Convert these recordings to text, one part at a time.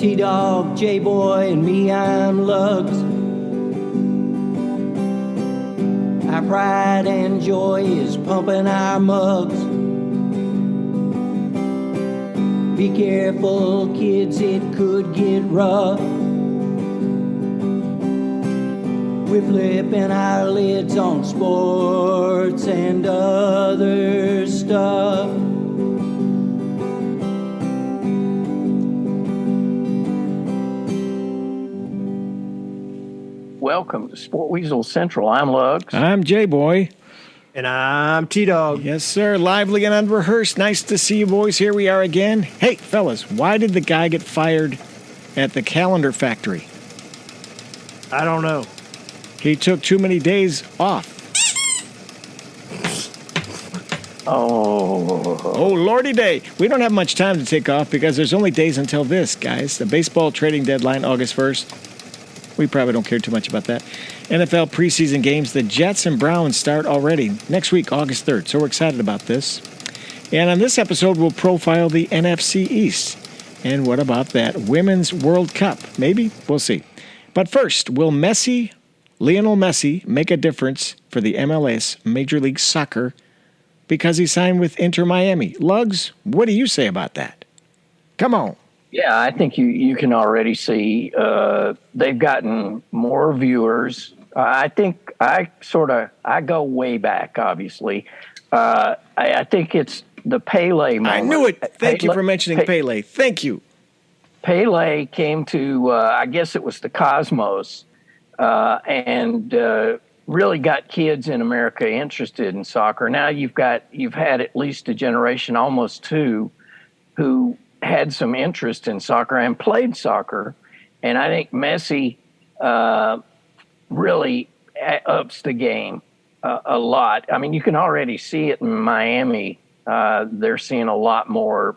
T-Dog, J-Boy, and me, I'm Lugs. Our pride and joy is pumping our mugs. Be careful, kids, it could get rough. We're flipping our lids on sports and other stuff. Welcome to Sport Weasel Central. I'm Lugs. I'm J-Boy. And I'm T-Dog. Yes, sir. Lively and unrehearsed. Nice to see you boys. Here we are again. Hey, fellas, why did the guy get fired at the calendar factory? I don't know. He took too many days off. Oh, lordy day. We don't have much time to take off because there's only days until this, guys. The baseball trading deadline, August 1st. We probably don't care too much about that. NFL preseason games, the Jets and Browns start already next week, August 3rd. So we're excited about this. And on this episode, we'll profile the NFC East. And what about that Women's World Cup? Maybe? We'll see. But first, will Lionel Messi, make a difference for the MLS, Major League Soccer, because he signed with Inter Miami? Lugs, what do you say about that? Come on. Yeah, I think you can already see they've gotten more viewers. I think I go way back, obviously. I think it's the Pele moment. I knew it. Thank you for mentioning Pele. Thank you. Pele came to, I guess it was the Cosmos, and really got kids in America interested in soccer. Now you've had at least a generation, almost two, who had some interest in soccer and played soccer. And I think Messi really ups the game a lot. I mean, you can already see it in Miami. They're seeing a lot more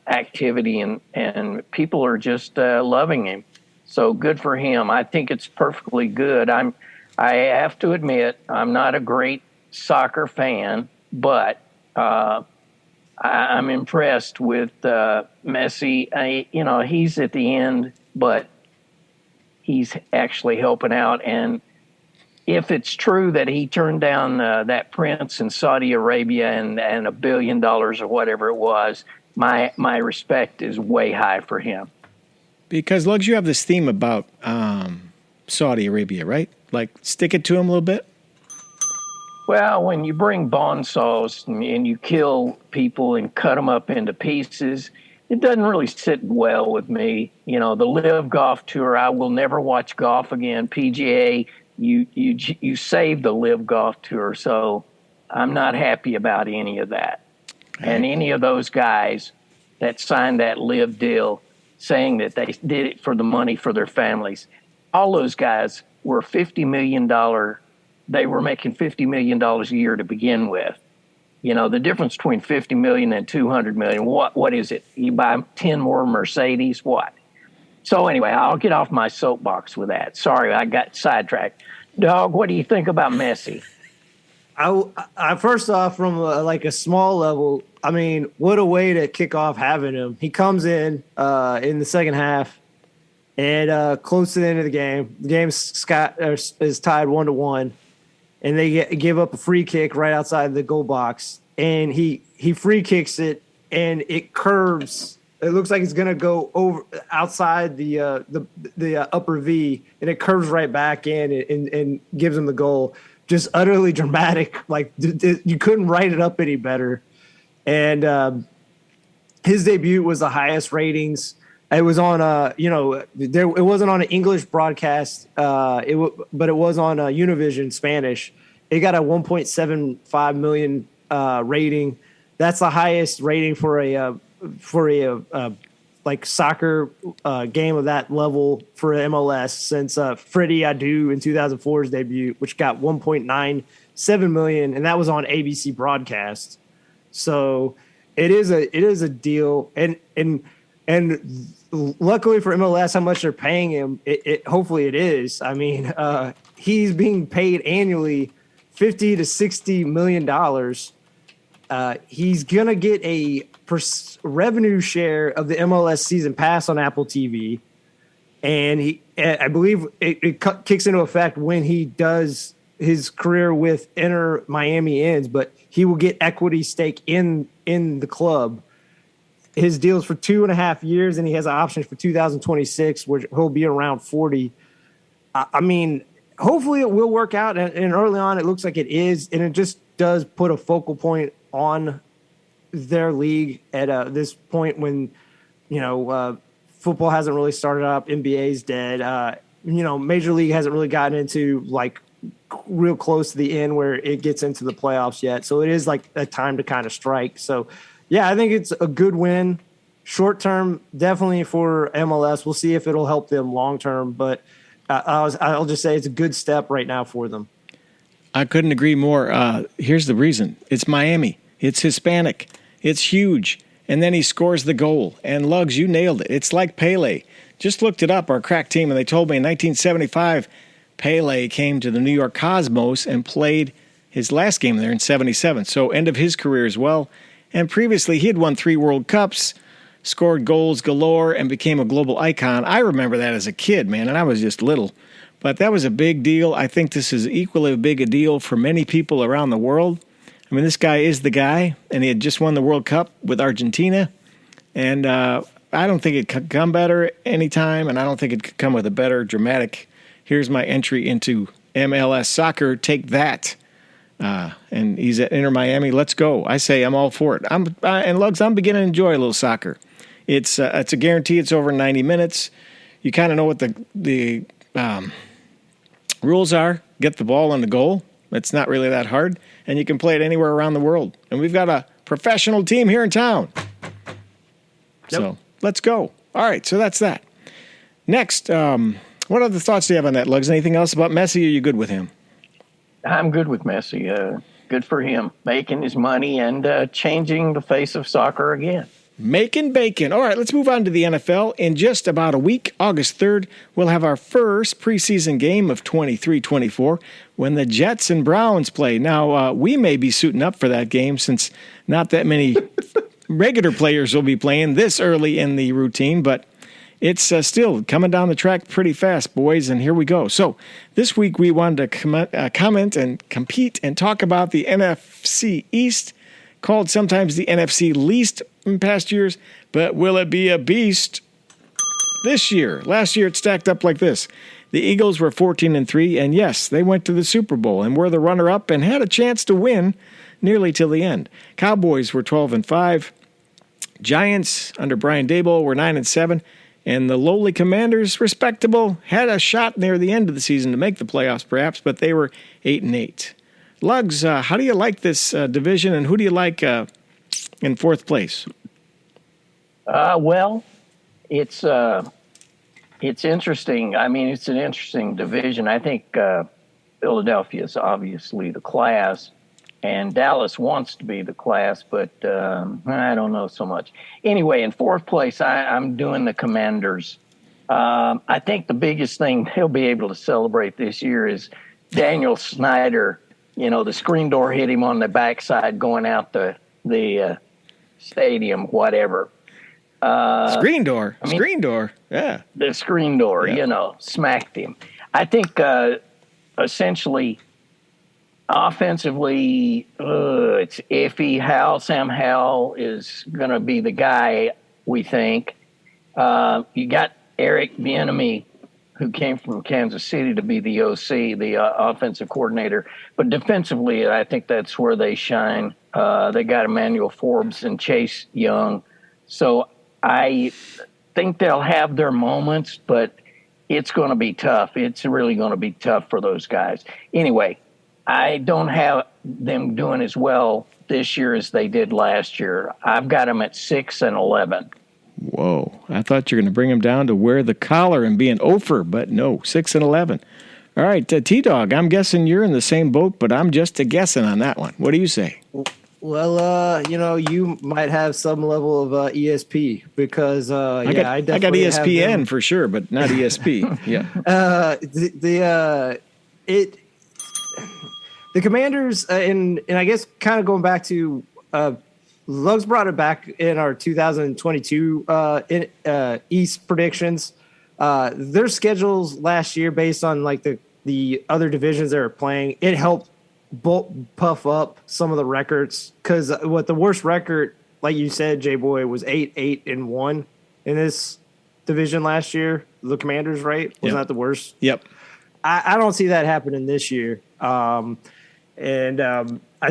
activity and people are just loving him. So good for him. I think it's perfectly good. I have to admit, I'm not a great soccer fan, but I'm impressed with Messi. He's at the end, but he's actually helping out. And if it's true that he turned down that prince in Saudi Arabia and $1 billion or whatever it was, my respect is way high for him. Because, Lugs, you have this theme about Saudi Arabia, right? Like, stick it to him a little bit? Well, when you bring bone saws and you kill people and cut them up into pieces, it doesn't really sit well with me. You know, the Live Golf Tour, I will never watch golf again. PGA, you saved the Live Golf Tour, so I'm not happy about any of that. And any of those guys that signed that Live deal saying that they did it for the money for their families, all those guys were $50 million. They were making $50 million a year to begin with. You know, the difference between $50 million and $200 million, what is it? You buy 10 more Mercedes, what? So anyway, I'll get off my soapbox with that. Sorry, I got sidetracked. Dog, what do you think about Messi? I first off, from a small level, I mean, what a way to kick off having him. He comes in the second half, and close to the end of the game. The game is tied 1-1. And they give up a free kick right outside the goal box, and he free kicks it, and it curves. It looks like it's gonna go over outside the upper V, and it curves right back in and gives him the goal. Just utterly dramatic. Like you couldn't write it up any better. And his debut was the highest ratings. It was on it wasn't on an English broadcast, but it was on Univision Spanish. It got a 1.75 million rating. That's the highest rating for a soccer game of that level for MLS since Freddie Adu in 2004's debut, which got 1.97 million, and that was on ABC broadcast. So it is a deal, and luckily for MLS, how much they're paying him, hopefully it is. I mean, he's being paid annually $50 to $60 million, he's going to get a revenue share of the MLS season pass on Apple TV. And I believe it kicks into effect when he does his career with Inter Miami ends, but he will get equity stake in the club. His deal's for 2.5 years, and he has an option for 2026, where he'll be around 40. I mean, hopefully it will work out. And early on, it looks like it is, and it just does put a focal point on their league at this point when, football hasn't really started up, NBA's dead. Major League hasn't really gotten into like real close to the end where it gets into the playoffs yet. So it is like a time to kind of strike. So, yeah, I think it's a good win. Short term, definitely for MLS. We'll see if it'll help them long term. But I'll just say it's a good step right now for them. I couldn't agree more. Here's the reason. It's Miami. It's Hispanic. It's huge. And then he scores the goal. And Lugs, you nailed it. It's like Pele. Just looked it up, our crack team, and they told me in 1975, Pele came to the New York Cosmos and played his last game there in 77. So end of his career as well. And previously, he had won 3 World Cups, scored goals galore, and became a global icon. I remember that as a kid, man, and I was just little. But that was a big deal. I think this is equally big a deal for many people around the world. I mean, this guy is the guy, and he had just won the World Cup with Argentina. And I don't think it could come better anytime, and I don't think it could come with a better dramatic, here's my entry into MLS soccer, take that. And he's at Inter Miami. Let's go. I say I'm all for it. And Lugs, I'm beginning to enjoy a little soccer. It's a guarantee. It's over 90 minutes. You kind of know what the rules are. Get the ball on the goal. It's not really that hard. And you can play it anywhere around the world. And we've got a professional team here in town. Yep. So let's go. All right, so that's that. Next, what other thoughts do you have on that, Lugs? Anything else about Messi, or are you good with him? I'm good with Messi. Good for him, making his money and changing the face of soccer again. Making bacon. All right, let's move on to the NFL. In just about a week, August 3rd, we'll have our first preseason game of 23-24 when the Jets and Browns play. Now, we may be suiting up for that game since not that many regular players will be playing this early in the routine, but it's still coming down the track pretty fast, boys, and here we go. So this week we wanted to comment and compete and talk about the NFC East, called sometimes the NFC Least in past years, but will it be a beast this year? Last year it stacked up like this. The Eagles were 14-3, and yes, they went to the Super Bowl and were the runner-up and had a chance to win nearly till the end. Cowboys were 12-5. Giants under Brian Daboll were 9-7. And the lowly Commanders, respectable, had a shot near the end of the season to make the playoffs perhaps, but they were 8-8. Lugs, how do you like this division, and who do you like in fourth place? Well, it's interesting. I mean, it's an interesting division. I think Philadelphia is obviously the class, and Dallas wants to be the class, but I don't know so much. Anyway, in fourth place, I'm doing the Commanders. I think the biggest thing he'll be able to celebrate this year is Daniel Snyder. You know, the screen door hit him on the backside going out the stadium, whatever. Screen door, yeah. The screen door, yeah. Smacked him. I think essentially offensively, it's iffy. Sam Howell is going to be the guy, we think. You got Eric Bieniemy, who came from Kansas City to be the OC, the offensive coordinator. But defensively, I think that's where they shine. They got Emmanuel Forbes and Chase Young. So I think they'll have their moments, but it's going to be tough. It's really going to be tough for those guys. Anyway, I don't have them doing as well this year as they did last year. I've got them at 6-11. Whoa, I thought you were going to bring him down to wear the collar and be an ofer, but no, 6-11. All right, T-Dog, I'm guessing you're in the same boat, but I'm just guessing on that one. What do you say? Well, you might have some level of ESP because, I got ESPN for sure, but not ESP. Yeah. The Commanders, and I guess kind of going back to Lugs brought it back in our 2022 East predictions. Their schedules last year, based on like the other divisions they were playing, it helped puff up some of the records. Because what the worst record, like you said, J-Boy, was 8-1 in this division last year. The Commanders, right? Wasn't that the worst? Yep. I don't see that happening this year. I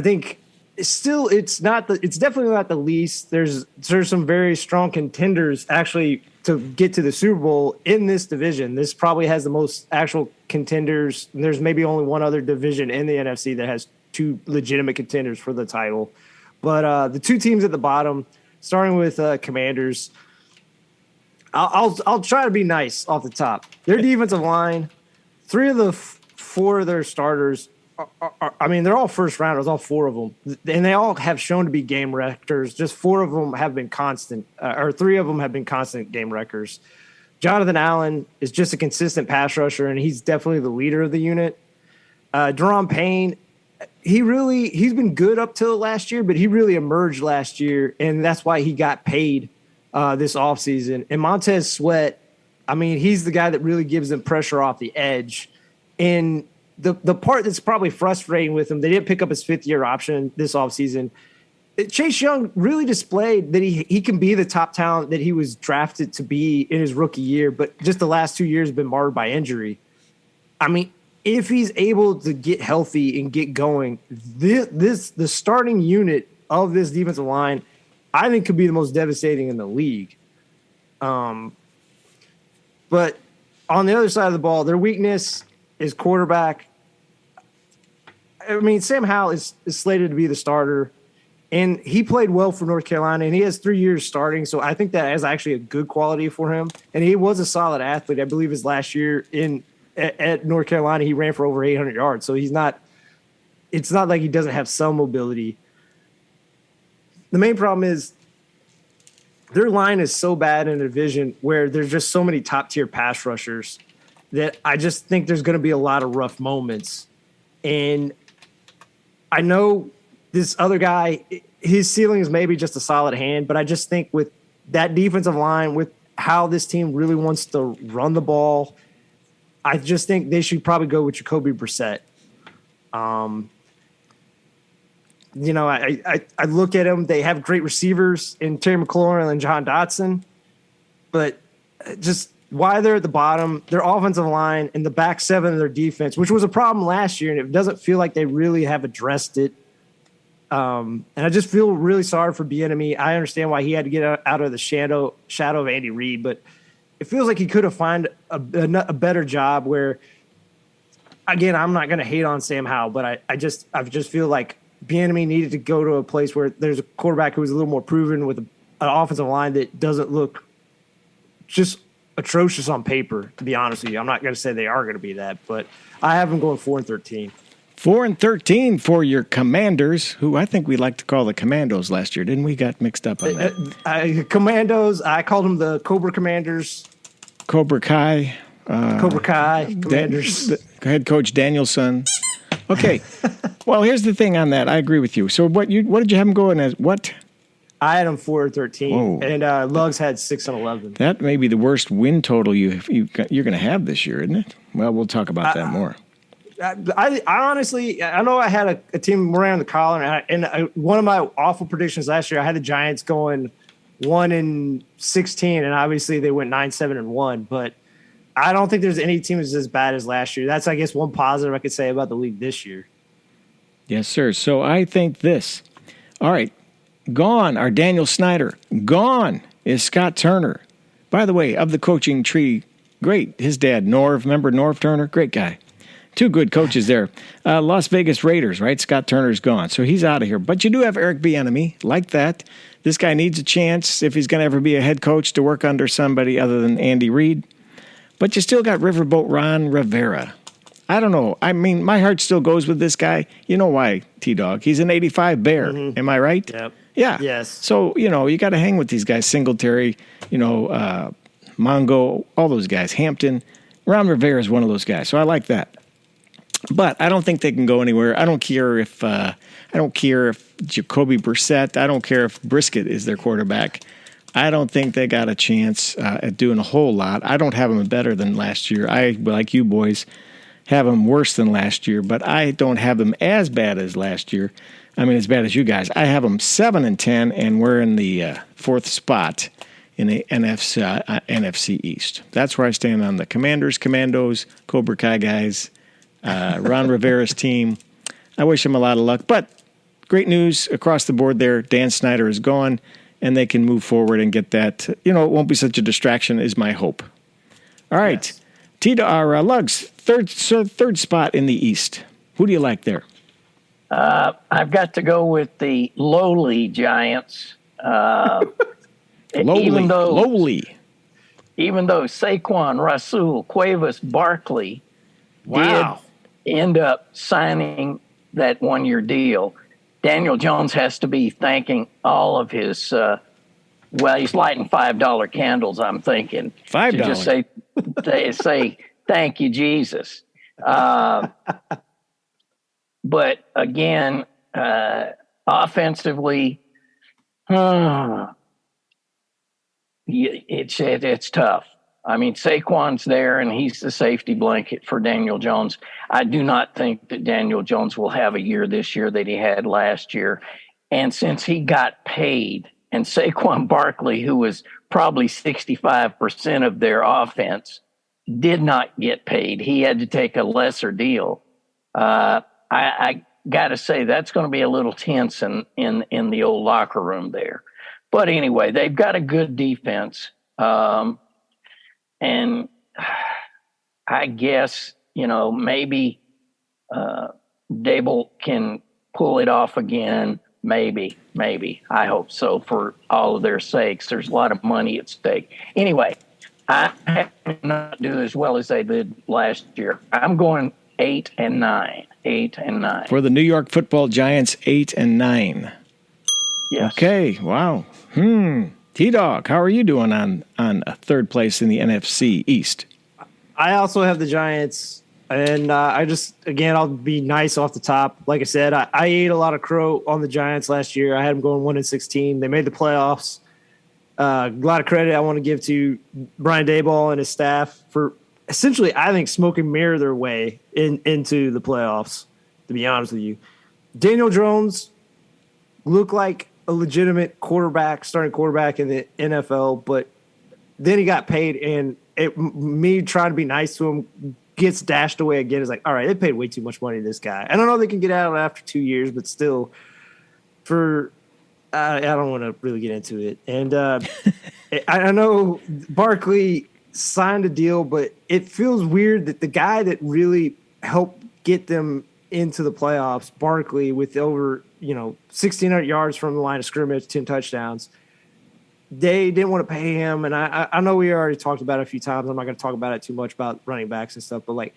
think it's definitely not the least. There's some very strong contenders actually to get to the Super Bowl in this division. This probably has the most actual contenders. There's maybe only one other division in the NFC that has two legitimate contenders for the title. But the two teams at the bottom, starting with Commanders, I'll try to be nice off the top. Their defensive line, 3 of the 4 of their starters they're all first rounders, all 4 of them, and they all have shown to be game wreckers. Just 4 of them have been constant, or 3 of them have been constant game wreckers. Jonathan Allen is just a consistent pass rusher, and he's definitely the leader of the unit. Deron Payne, he's been good up till last year, but he really emerged last year, and that's why he got paid this offseason. And Montez Sweat, he's the guy that really gives them pressure off the edge. And the part that's probably frustrating with him, they didn't pick up his 5th-year option this offseason. Chase Young really displayed that he can be the top talent that he was drafted to be in his rookie year, but just the last 2 years have been marred by injury. If he's able to get healthy and get going, the starting unit of this defensive line, I think, could be the most devastating in the league. But on the other side of the ball, their weakness is quarterback. Sam Howell is slated to be the starter, and he played well for North Carolina, and he has 3 years starting, so I think that is actually a good quality for him. And he was a solid athlete. I believe his last year at North Carolina, he ran for over 800 yards, so it's not like he doesn't have some mobility. The main problem is their line is so bad in a division where there's just so many top-tier pass rushers that I just think there's going to be a lot of rough moments. And I know this other guy, his ceiling is maybe just a solid hand, but I just think with that defensive line, with how this team really wants to run the ball, I just think they should probably go with Jacoby Brissett. I look at them. They have great receivers in Terry McLaurin and John Dotson, but just why they're at the bottom, their offensive line and the back 7 of their defense, which was a problem last year, and it doesn't feel like they really have addressed it. And I just feel really sorry for Bieniemy. I understand why he had to get out of the shadow of Andy Reid, but it feels like he could have found a better job where, again, I'm not going to hate on Sam Howell, but I just feel like Bieniemy needed to go to a place where there's a quarterback who is a little more proven with an offensive line that doesn't look just atrocious on paper, to be honest with you. I'm not going to say they are going to be that, but I have them going 4-13. 4-13 for your Commanders, who I think we like to call the Commandos last year. Didn't we? Got mixed up on that. Commandos, I called them the Cobra Commanders. Cobra Kai. Commanders. Head coach Danielson. Okay. Well, here's the thing on that. I agree with you. So what did you have them going as? What? I had them 4-13, Whoa. and Lugs had 6-11. That may be the worst win total you're going to have this year, isn't it? Well, we'll talk about that more. I honestly, I know I had a team around the collar, and one of my awful predictions last year, I had the Giants going 1-16, and obviously they went 9-7-1. But I don't think there's any team that's as bad as last year. That's, I guess, one positive I could say about the league this year. Yes, sir. So I think this. All right. Gone are Daniel Snyder. Gone is Scott Turner. By the way, of the coaching tree, great. His dad, Norv. Remember Norv Turner? Great guy. 2 good coaches there. Las Vegas Raiders, right? Scott Turner's gone, so he's out of here. But you do have Eric Bieniemy, like that. This guy needs a chance, if he's going to ever be a head coach, to work under somebody other than Andy Reid. But you still got Riverboat Ron Rivera. I don't know. My heart still goes with this guy. You know why, T-Dog? He's an 85 Bear. Mm-hmm. Am I right? Yep. Yeah. Yes. So, you got to hang with these guys. Singletary, Mongo, all those guys. Ron Rivera is one of those guys. So I like that. But I don't think they can go anywhere. I don't care if Jacoby Brissett. I don't care if Brisket is their quarterback. I don't think they got a chance at doing a whole lot. I don't have them better than last year. I, like you boys, have them worse than last year, but I don't have them as bad as last year. I mean, as bad as you guys. I have them 7-10, and we're in the fourth spot in the NFC East. That's where I stand on the Commanders, Commandos, Cobra Kai guys, Ron Rivera's team. I wish him a lot of luck, but great news across the board there. Dan Snyder is gone, and they can move forward and get that. It won't be such a distraction is my hope. All right. Yes. Lugs, third spot in the East. Who do you like there? I've got to go with the lowly Giants. Lowly. Even though Saquon, Rasul, Cuevas, Barkley did end up signing that one-year deal, Daniel Jones has to be thanking all of his he's lighting $5 candles, I'm thinking. $5. To just say thank you, Jesus. But again, offensively, it's tough. I mean, Saquon's there, and he's the safety blanket for Daniel Jones. I do not think that Daniel Jones will have a year this year that he had last year. And since he got paid, and Saquon Barkley, who was probably 65% of their offense, did not get paid. He had to take a lesser deal. I got to say, that's going to be a little tense in the old locker room there. But anyway, they've got a good defense. And I guess, maybe Dable can pull it off again. Maybe. I hope so for all of their sakes. There's a lot of money at stake. Anyway, I have not do as well as they did last year. I'm going 8-9. 8-9. For the New York Football Giants, 8-9. Yes. Okay. Wow. T-Dog, how are you doing on third place in the NFC East? I also have the Giants, and I'll be nice off the top. Like I said, I ate a lot of crow on the Giants last year. I had them going 1-16. They made the playoffs. A lot of credit I want to give to Brian Daboll and his staff for essentially, I think, smoke and mirror their way into the playoffs, to be honest with you. Daniel Jones looked like a legitimate starting quarterback in the NFL, but then he got paid, and me trying to be nice to him gets dashed away again. It's like, all right, they paid way too much money to this guy. I don't know if they can get out of it after 2 years, but still, I don't want to really get into it. And I know Barkley signed a deal, but it feels weird that the guy that really helped get them into the playoffs, Barkley, with over 1,600 yards from the line of scrimmage, 10 touchdowns, they didn't want to pay him. And I know we already talked about it a few times. I'm not going to talk about it too much about running backs and stuff, but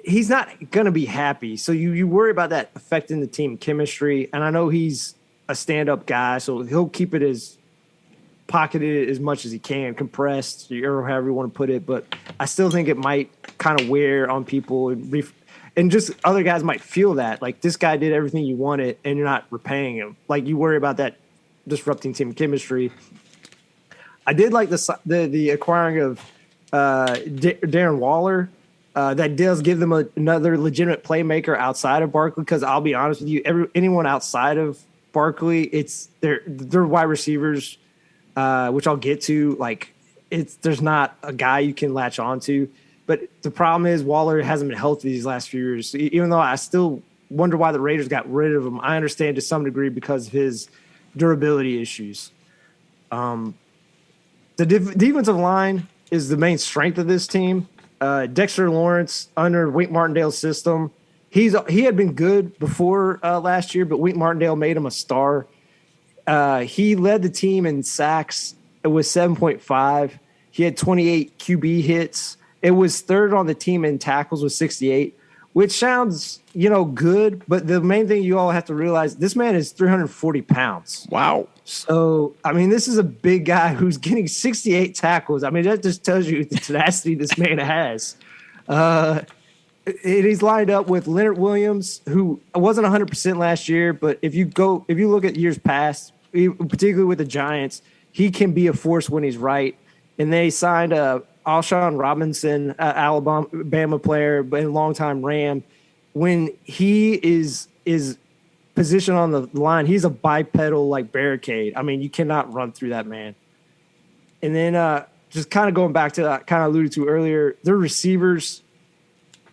he's not going to be happy. So you worry about that affecting the team chemistry. And I know he's a stand-up guy, so he'll keep it as pocketed as much as he can, compressed, or however you want to put it. But I still think it might kind of wear on people, and just other guys might feel that. Like, this guy did everything you wanted, and you're not repaying him. Like, you worry about that disrupting team chemistry. I did like the acquiring of Darren Waller. That does give them another legitimate playmaker outside of Barkley, because I'll be honest with you, anyone outside of Barkley, it's they're wide receivers, which I'll get to. There's not a guy you can latch onto. But the problem is Waller hasn't been healthy these last few years. Even though I still wonder why the Raiders got rid of him, I understand to some degree because of his durability issues. The defensive line is the main strength of this team. Dexter Lawrence, under Wink Martindale's system, he had been good before last year, but Wink Martindale made him a star. He led the team in sacks. It was 7.5. He had 28 QB hits. It was third on the team in tackles with 68, which sounds, good. But the main thing you all have to realize, this man is 340 pounds. Wow. So, this is a big guy who's getting 68 tackles. That just tells you the tenacity this man has. he's lined up with Leonard Williams, who wasn't 100% last year, but if you look at years past, particularly with the Giants, he can be a force when he's right. And they signed Alshon Robinson, Alabama player, but a longtime Ram. When he is positioned on the line, he's a bipedal like barricade. I mean, you cannot run through that man. And then just kind of going back to that, kind of alluded to earlier, their receivers.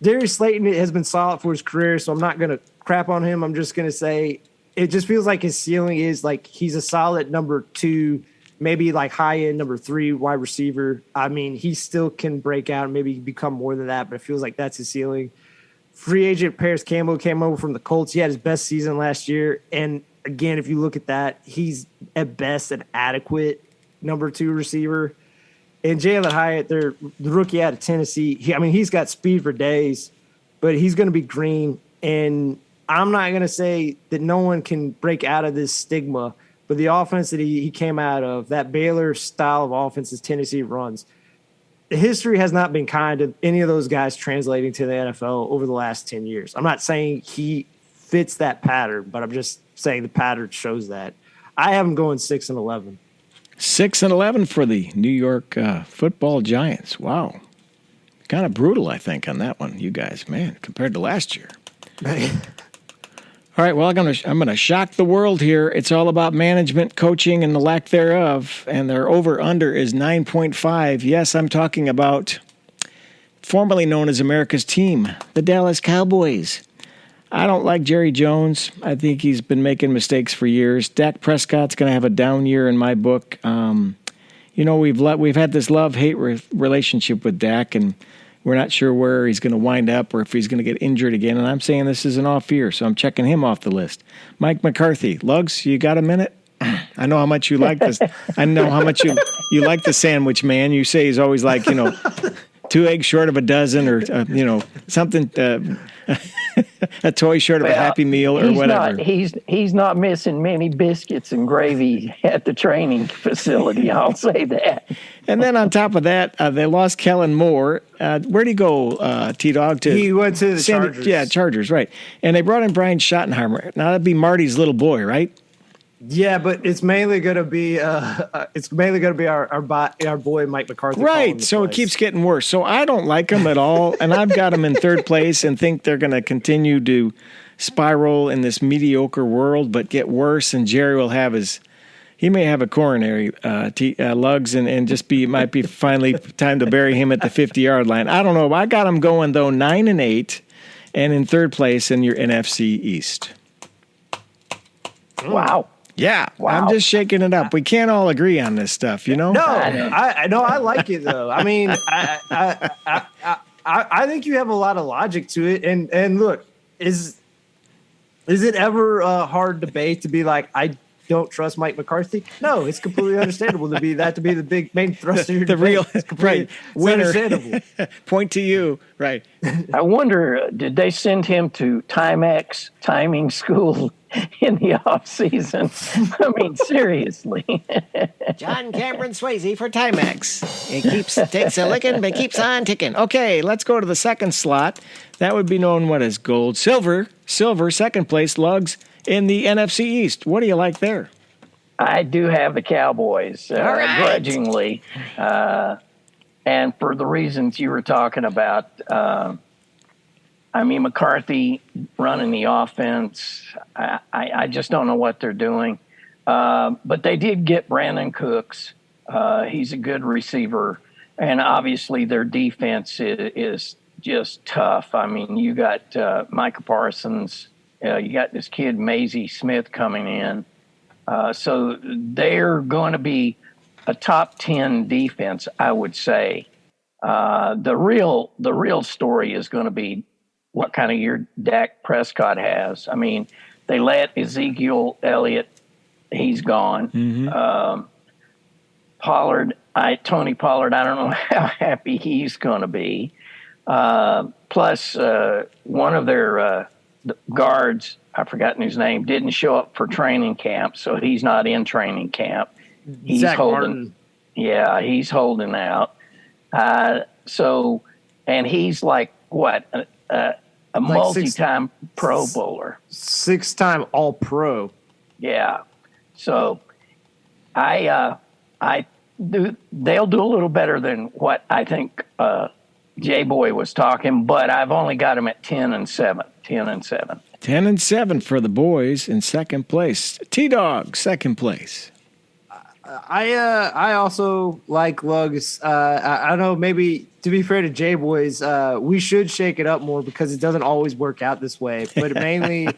Darius Slayton has been solid for his career, so I'm not going to crap on him. I'm just going to say it just feels like his ceiling is like he's a solid number 2, maybe like high-end number 3 wide receiver. I mean, he still can break out and maybe become more than that, but it feels like that's his ceiling. Free agent Paris Campbell came over from the Colts. He had his best season last year. And, again, if you look at that, he's at best an adequate number 2 receiver. And Jalen Hyatt, the rookie out of Tennessee, he's got speed for days, but he's going to be green. And I'm not going to say that no one can break out of this stigma, but the offense that he came out of, that Baylor style of offense that Tennessee runs, the history has not been kind to any of those guys translating to the NFL over the last 10 years. I'm not saying he fits that pattern, but I'm just saying the pattern shows that. I have him going 6-11. 6-11 for the New York Football Giants. Wow. Kind of brutal, I think, on that one, you guys, man, compared to last year. All right, well, I'm going to shock the world here. It's all about management, coaching, and the lack thereof, and their over-under is 9.5. Yes, I'm talking about formerly known as America's team, the Dallas Cowboys. I don't like Jerry Jones. I think he's been making mistakes for years. Dak Prescott's going to have a down year in my book. We've had this love-hate relationship with Dak, and we're not sure where he's going to wind up or if he's going to get injured again. And I'm saying this is an off year, so I'm checking him off the list. Mike McCarthy. Lugs, you got a minute? I know how much you like this. I know how much you like the sandwich man. You say he's always like, 2 eggs short of a dozen or, something, a toy short of a Happy Meal or whatever. He's not missing many biscuits and gravy at the training facility, I'll say that. And then on top of that, they lost Kellen Moore. Where'd he go, T-Dog? He went to the Chargers. Yeah, Chargers, right. And they brought in Brian Schottenheimer. Now, that'd be Marty's little boy, right? Yeah, but it's mainly going to be our boy Mike McCarthy. Right, so it keeps getting worse. So I don't like them at all, and I've got them in third place and think they're going to continue to spiral in this mediocre world, but get worse. And Jerry will have he may have a coronary lugs, and just might be finally time to bury him at the 50-yard line. I don't know. I got them going though 9-8, and in third place in your NFC East. Wow. Yeah, wow. I'm just shaking it up. We can't all agree on this stuff, No, I like it though. I mean, I think you have a lot of logic to it. And look, is it ever a hard debate to be like, I don't trust Mike McCarthy? No, it's completely understandable to be the big main thrust of your the debate. real right winner. Understandable. Point to you, right? I wonder, did they send him to Timex timing school in the off season? I mean, seriously. John Cameron Swayze for Timex. It takes a licking, but keeps on ticking. Okay, let's go to the second slot. That would be known as gold, silver, second place, Lugs in the NFC East. What do you like there? I do have the Cowboys, right. grudgingly, and for the reasons you were talking about. McCarthy running the offense, I just don't know what they're doing. But they did get Brandon Cooks. He's a good receiver. And obviously their defense is just tough. I mean, you got Micah Parsons. You got this kid, Maisie Smith, coming in. So they're going to be a top 10 defense, I would say. The real story is going to be what kind of year Dak Prescott has. I mean, they let Ezekiel Elliott, he's gone. Mm-hmm. Tony Pollard, I don't know how happy he's going to be. Plus, one of their guards, I've forgotten his name, didn't show up for training camp, so he's not in training camp. He's Zach holding. Martin. Yeah, he's holding out. And he's like, what, a Like multi-time Pro Bowler. 6-time All-Pro. Yeah. So I they'll do a little better than what I think J-Boy was talking, but I've only got them at 10-7. 10-7. 10-7 for the boys in second place. T-Dog, second place. I also like Lugs. I don't know, maybe to be fair to J Boys, we should shake it up more because it doesn't always work out this way. But mainly,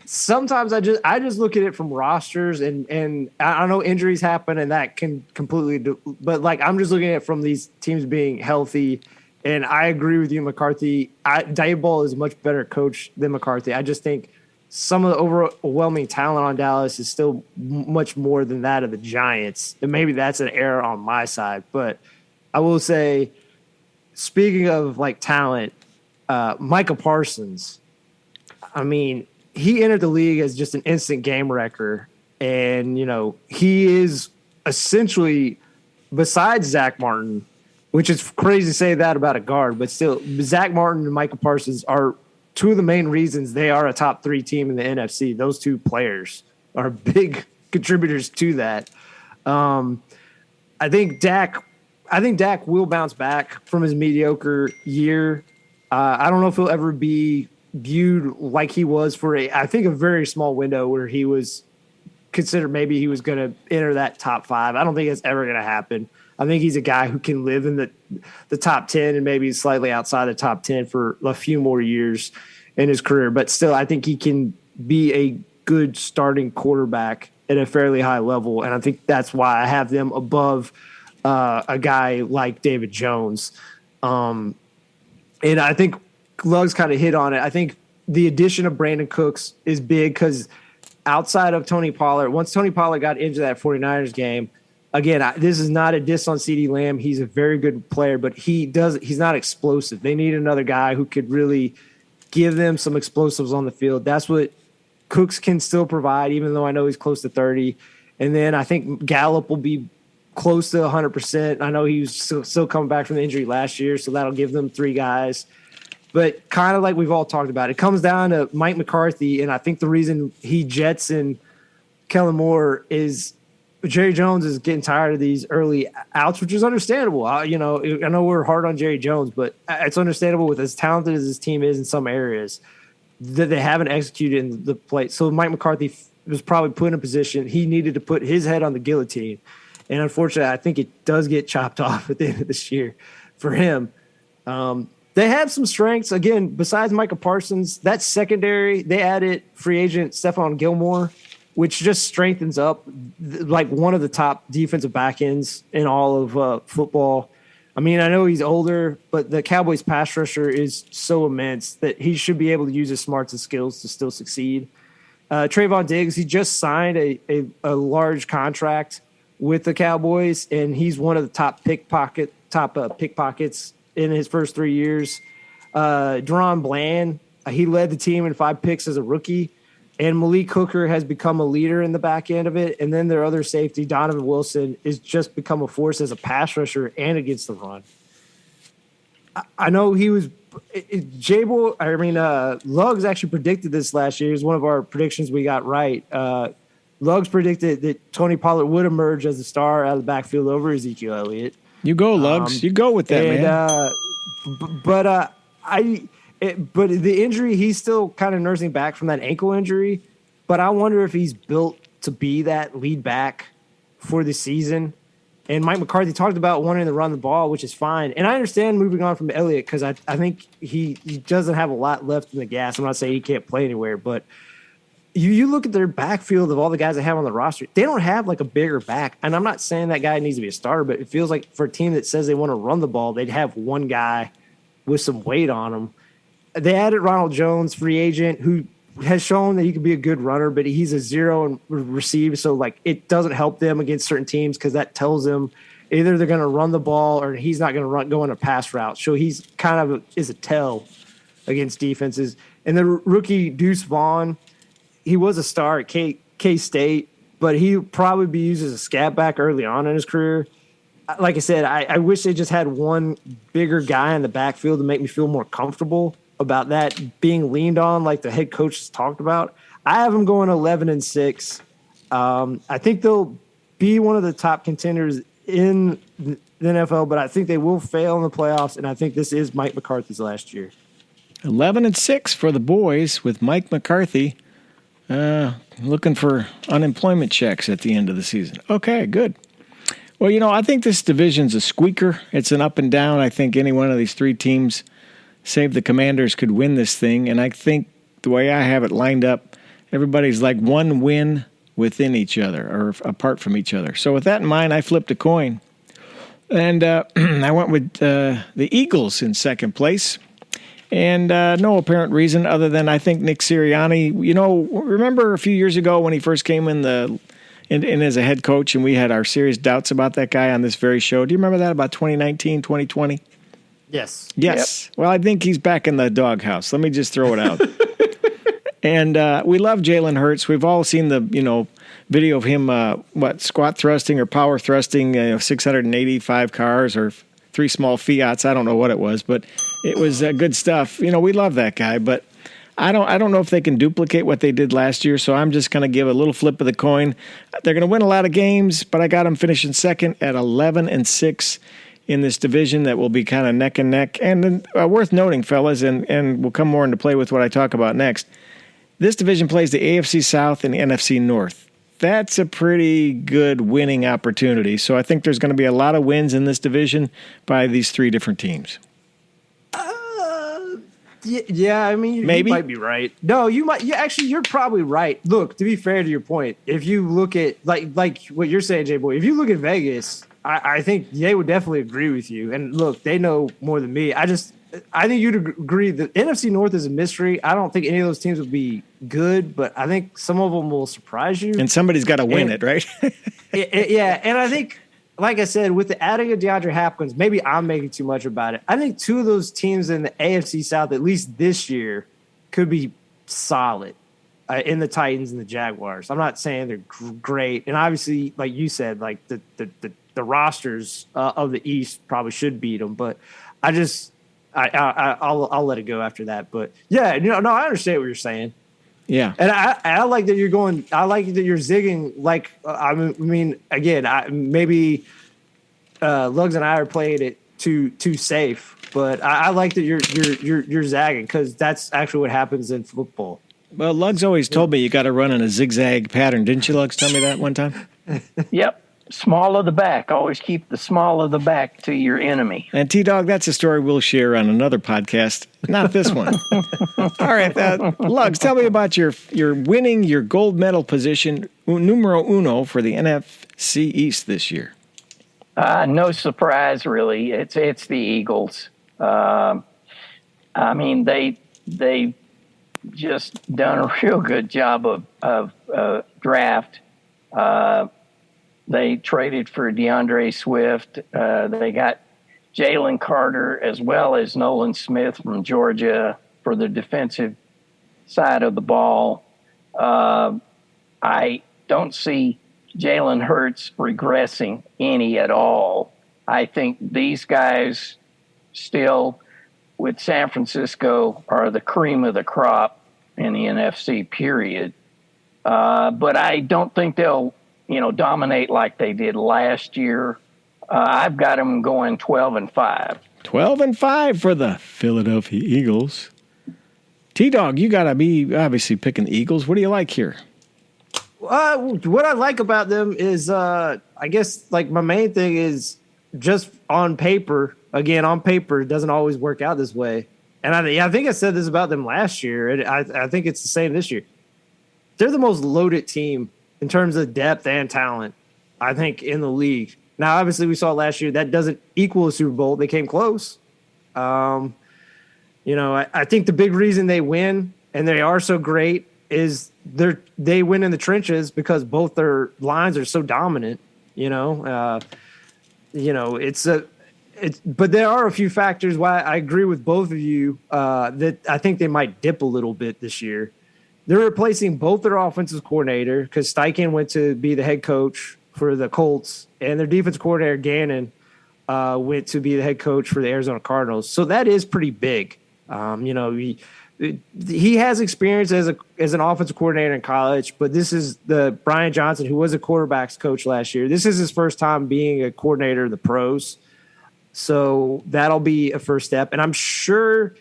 sometimes I just look at it from rosters, and I know injuries happen and that can completely do. But like I'm just looking at it from these teams being healthy, and I agree with you, McCarthy. Daboll is a much better coach than McCarthy. I just think some of the overwhelming talent on Dallas is still much more than that of the Giants. And maybe that's an error on my side. But I will say, speaking of like talent, Micah Parsons, I mean, he entered the league as just an instant game wrecker. And, you know, he is essentially, besides Zach Martin, which is crazy to say that about a guard, but still, Zach Martin and Micah Parsons are two of the main reasons they are a top 3 team in the NFC. Those two players are big contributors to that. I think Dak will bounce back from his mediocre year. I don't know if he'll ever be viewed like he was for I think a very small window where he was considered maybe he was going to enter that top 5. I don't think it's ever going to happen. I think he's a guy who can live in the top 10 and maybe slightly outside the top 10 for a few more years in his career. But still, I think he can be a good starting quarterback at a fairly high level. And I think that's why I have them above a guy like David Jones. And I think Lugs kind of hit on it. I think the addition of Brandon Cooks is big because outside of Tony Pollard, once Tony Pollard got into that 49ers game, again, this is not a diss on CeeDee Lamb. He's a very good player, but he's not explosive. They need another guy who could really give them some explosives on the field. That's what Cooks can still provide, even though I know he's close to 30. And then I think Gallup will be close to 100%. I know he was still coming back from the injury last year, so that'll give them 3 guys. But kind of like we've all talked about, it comes down to Mike McCarthy, and I think the reason he jets in Kellen Moore is Jerry Jones is getting tired of these early outs, which is understandable. I know we're hard on Jerry Jones, but it's understandable with as talented as his team is in some areas that they haven't executed in the play. So Mike McCarthy was probably put in a position he needed to put his head on the guillotine. And unfortunately, I think it does get chopped off at the end of this year for him. They have some strengths. Again, besides Micah Parsons, that secondary, they added free agent Stephon Gilmore, which just strengthens up like one of the top defensive back ends in all of football. I mean, I know he's older, but the Cowboys pass rusher is so immense that he should be able to use his smarts and skills to still succeed. Trayvon Diggs, he just signed a large contract with the Cowboys, and he's one of the top pickpockets in his first 3 years. Deron Bland, he led the team in 5 picks as a rookie. And Malik Hooker has become a leader in the back end of it. And then their other safety, Donovan Wilson, is just become a force as a pass rusher and against the run. I know he was Lugs actually predicted this last year. It was one of our predictions we got right. Lugs predicted that Tony Pollard would emerge as a star out of the backfield over Ezekiel Elliott. You go, Lugs. You go with that, man. But the injury, he's still kind of nursing back from that ankle injury. But I wonder if he's built to be that lead back for the season. And Mike McCarthy talked about wanting to run the ball, which is fine. And I understand moving on from Elliott because I think he doesn't have a lot left in the gas. I'm not saying he can't play anywhere, but you look at their backfield of all the guys they have on the roster, they don't have like a bigger back. And I'm not saying that guy needs to be a starter, but it feels like for a team that says they want to run the ball, they'd have one guy with some weight on him. They added Ronald Jones, free agent, who has shown that he can be a good runner, but he's a 0 and receive. So like it doesn't help them against certain teams because that tells them either they're going to run the ball or he's not going to go on a pass route. So he's kind of is a tell against defenses. And the rookie Deuce Vaughn, he was a star at K-State, but he'll probably be used as a scat back early on in his career. Like I said, I wish they just had one bigger guy in the backfield to make me feel more comfortable. about that being leaned on, like the head coach has talked about. I have them going 11-6. I think they'll be one of the top contenders in the NFL, but I think they will fail in the playoffs, and I think this is Mike McCarthy's last year. 11-6 for the boys with Mike McCarthy looking for unemployment checks at the end of the season. Okay, good. Well, I think this division's a squeaker. It's an up and down. I think any one of these three teams, save the Commanders, could win this thing. And I think the way I have it lined up, everybody's like one win within each other or apart from each other. So with that in mind, I flipped a coin. And I went with the Eagles in second place. And no apparent reason other than I think Nick Sirianni, remember a few years ago when he first came in as a head coach and we had our serious doubts about that guy on this very show. Do you remember that about 2019, 2020? Yes. Yes. Yep. Well, I think he's back in the doghouse. Let me just throw it out. And we love Jalen Hurts. We've all seen the, video of him, squat thrusting or power thrusting 685 cars or 3 small Fiats. I don't know what it was, but it was good stuff. We love that guy, but I don't know if they can duplicate what they did last year, so I'm just going to give a little flip of the coin. They're going to win a lot of games, but I got them finishing second at 11-6 in this division that will be kind of neck and neck. And worth noting, fellas, and will come more into play with what I talk about next, this division plays the AFC South and the NFC North. That's a pretty good winning opportunity. So I think there's going to be a lot of wins in this division by these three different teams. Yeah, I mean, maybe. You might be right. No, you might. Yeah, actually, you're probably right. Look, to be fair to your point, if you look at like what you're saying, J-Boy, if you look at Vegas, I think they would definitely agree with you. And look, they know more than me. I think you'd agree that NFC North is a mystery. I don't think any of those teams would be good, but I think some of them will surprise you. And somebody's got to win it, right? Yeah, and I think, like I said, with the adding of DeAndre Hopkins, maybe I'm making too much about it. I think two of those teams in the AFC South, at least this year, could be solid in the Titans and the Jaguars. I'm not saying they're great, and obviously, like you said, like the rosters of the East probably should beat them, but I'll let it go after that. But yeah, no, I understand what you're saying. Yeah, and I like that you're going. I like that you're zigging. Like I mean, again, maybe Lugs and I are playing it too safe, but I like that you're zagging because that's actually what happens in football. Well, Lugs always told me you got to run in a zigzag pattern. Didn't you, Lugs, tell me that one time? Yep. Small of the back. Always keep the small of the back to your enemy. And T-Dog, that's a story we'll share on another podcast, not this one. All right, Lugs, tell me about your winning your gold medal position, numero uno, for the NFC East this year. No surprise, really. It's the Eagles. I mean, they just done a real good job of draft. They traded for DeAndre Swift. They got Jalen Carter as well as Nolan Smith from Georgia for the defensive side of the ball. I don't see Jalen Hurts regressing any at all. I think these guys still, with San Francisco, are the cream of the crop in the NFC, period. But I don't think they'll dominate like they did last year. I've got them going 12-5. 12-5 for the Philadelphia Eagles. T-Dog, you got to be obviously picking the Eagles. What do you like here? What I like about them is, I guess, like my main thing is just on paper. Again, on paper, it doesn't always work out this way. And I think I said this about them last year, and I think it's the same this year. They're the most loaded team in terms of depth and talent, I think, in the league. Now, obviously, we saw last year that doesn't equal a Super Bowl. They came close. I think the big reason they win and they are so great is they win in the trenches because both their lines are so dominant. But there are a few factors why I agree with both of you that I think they might dip a little bit this year. They're replacing both their offensive coordinator because Steichen went to be the head coach for the Colts, and their defense coordinator, Gannon, went to be the head coach for the Arizona Cardinals. So that is pretty big. He has experience as an offensive coordinator in college, but this is the Brian Johnson, who was a quarterbacks coach last year. This is his first time being a coordinator of the pros. So that'll be a first step. And I'm pretty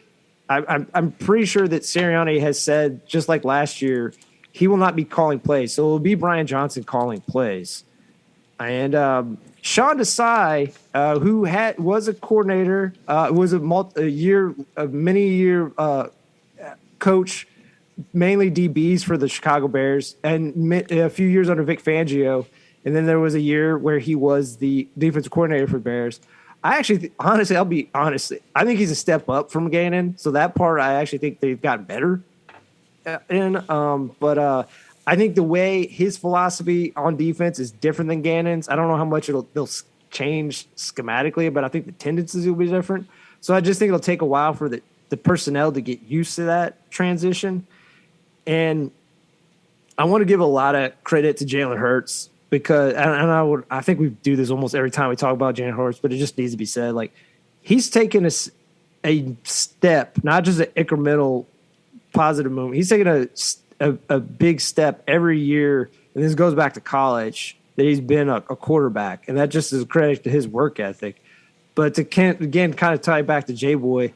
sure that Sirianni has said, just like last year, he will not be calling plays. So it will be Brian Johnson calling plays. And Sean Desai, who was a coordinator, was a many-year coach, mainly DBs for the Chicago Bears, and a few years under Vic Fangio. And then there was a year where he was the defensive coordinator for Bears. I actually, honestly, I'll be honest, I think he's a step up from Gannon. So that part, I actually think they've gotten better in. But I think the way his philosophy on defense is different than Gannon's. I don't know how much they'll change schematically, but I think the tendencies will be different. So I just think it'll take a while for the personnel to get used to that transition. And I want to give a lot of credit to Jalen Hurts, because I think we do this almost every time we talk about Jalen Hurts, but it just needs to be said. Like, he's taken a step, not just an incremental positive movement. He's taken a big step every year, and this goes back to college, that he's been a quarterback, and that just is a credit to his work ethic. But to again kind of tie back to J-Boy,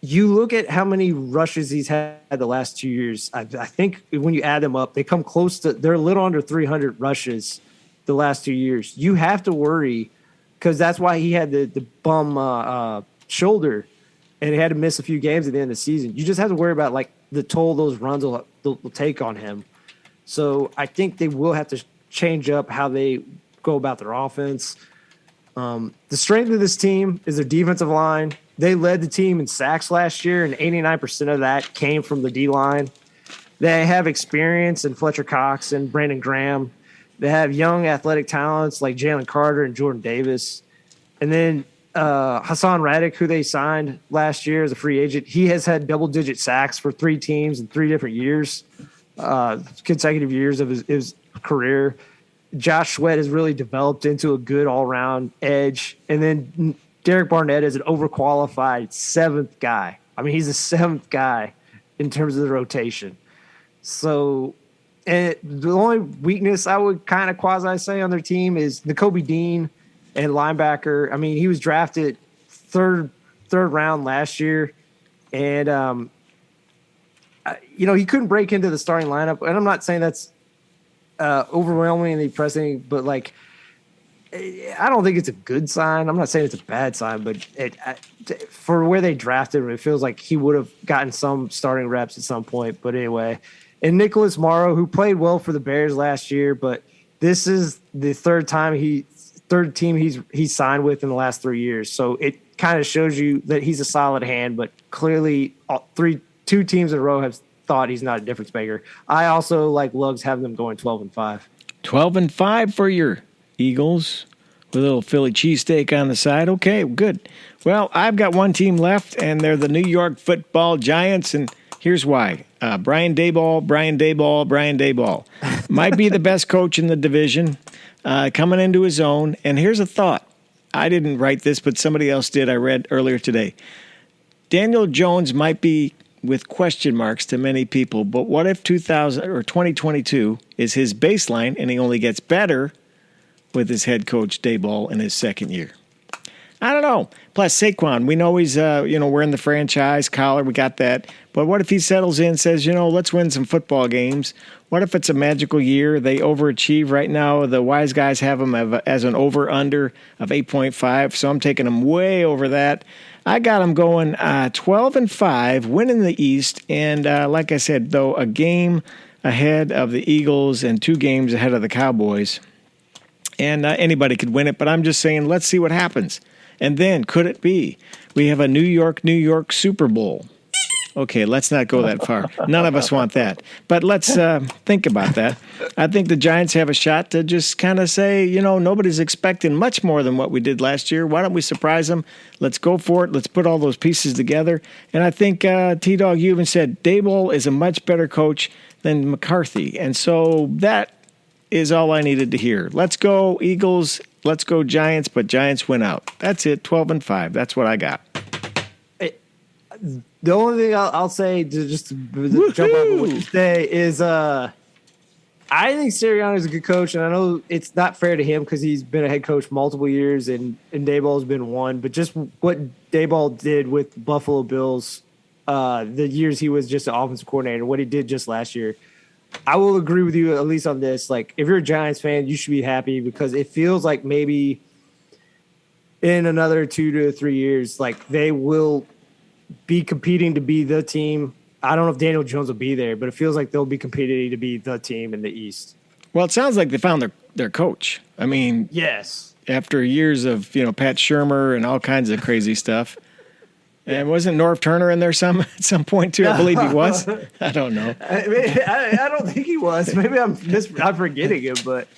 you look at how many rushes he's had the last 2 years. I think when you add them up, they come close to – they're a little under 300 rushes the last 2 years. You have to worry, because that's why he had the bum shoulder, and he had to miss a few games at the end of the season. You just have to worry about, like, the toll those runs will take on him. So I think they will have to change up how they go about their offense. The strength of this team is their defensive line. They led the team in sacks last year, and 89% of that came from the D-line. They have experience in Fletcher Cox and Brandon Graham. They have young athletic talents like Jalen Carter and Jordan Davis. And then Hassan Reddick, who they signed last year as a free agent, he has had double-digit sacks for 3 teams in 3 different years, consecutive years of his career. Josh Sweat has really developed into a good all-around edge. And then Derek Barnett is an overqualified 7th guy. I mean, he's the 7th guy in terms of the rotation. So, and the only weakness I would kind of quasi say on their team is Nakobe Dean and linebacker. I mean, he was drafted third round last year, and he couldn't break into the starting lineup. And I'm not saying that's overwhelmingly pressing, but like, I don't think it's a good sign. I'm not saying it's a bad sign, but for where they drafted him, it feels like he would have gotten some starting reps at some point. But anyway, and Nicholas Morrow, who played well for the Bears last year, but this is the third team he's signed with in the last 3 years. So it kind of shows you that he's a solid hand, but clearly 2 teams in a row have thought he's not a difference maker. I also, like Lugs, have them going 12-5. 12-5 for your Eagles with a little Philly cheesesteak on the side. Okay, good. Well, I've got one team left, and they're the New York Football Giants, and here's why. Brian Daboll might be the best coach in the division, coming into his own. And here's a thought. I didn't write this, but somebody else did. I read earlier today. Daniel Jones might be with question marks to many people, but what if 2022 is his baseline and he only gets better with his head coach Daboll in his second year? I don't know. Plus Saquon, we know he's wearing the franchise collar. We got that. But what if he settles in, says, let's win some football games? What if it's a magical year? They overachieve right now. The wise guys have them as an over-under of 8.5, so I'm taking them way over that. I got them going 12-5, winning the East, and like I said, though, a game ahead of the Eagles and 2 games ahead of the Cowboys. And anybody could win it, but I'm just saying, let's see what happens. And then, could it be we have a New York Super Bowl? Okay, let's not go that far. None of us want that. But let's think about that. I think the Giants have a shot to just kind of say, nobody's expecting much more than what we did last year. Why don't we surprise them? Let's go for it. Let's put all those pieces together. And I think, T-Dog, you even said Daboll is a much better coach than McCarthy. And so that is all I needed to hear. Let's go Eagles. Let's go Giants, but Giants win out. That's it, 12-5. That's what I got. The only thing I'll say to just to jump off of what you say is I think Sirianni is a good coach, and I know it's not fair to him because he's been a head coach multiple years and Dayball's been one. But just what Dayball did with Buffalo Bills, the years he was just an offensive coordinator, what he did just last year, I will agree with you at least on this. Like, if you're a Giants fan, you should be happy because it feels like maybe in another 2 to 3 years, like they will be competing to be the team. I don't know if Daniel Jones will be there, but it feels like they'll be competing to be the team in the East. Well, it sounds like they found their coach. I mean, yes, after years of Pat Shurmur and all kinds of crazy stuff. And wasn't Norv Turner in there at some point too? I believe he was. I don't know. I don't think he was. Maybe I'm forgetting him, but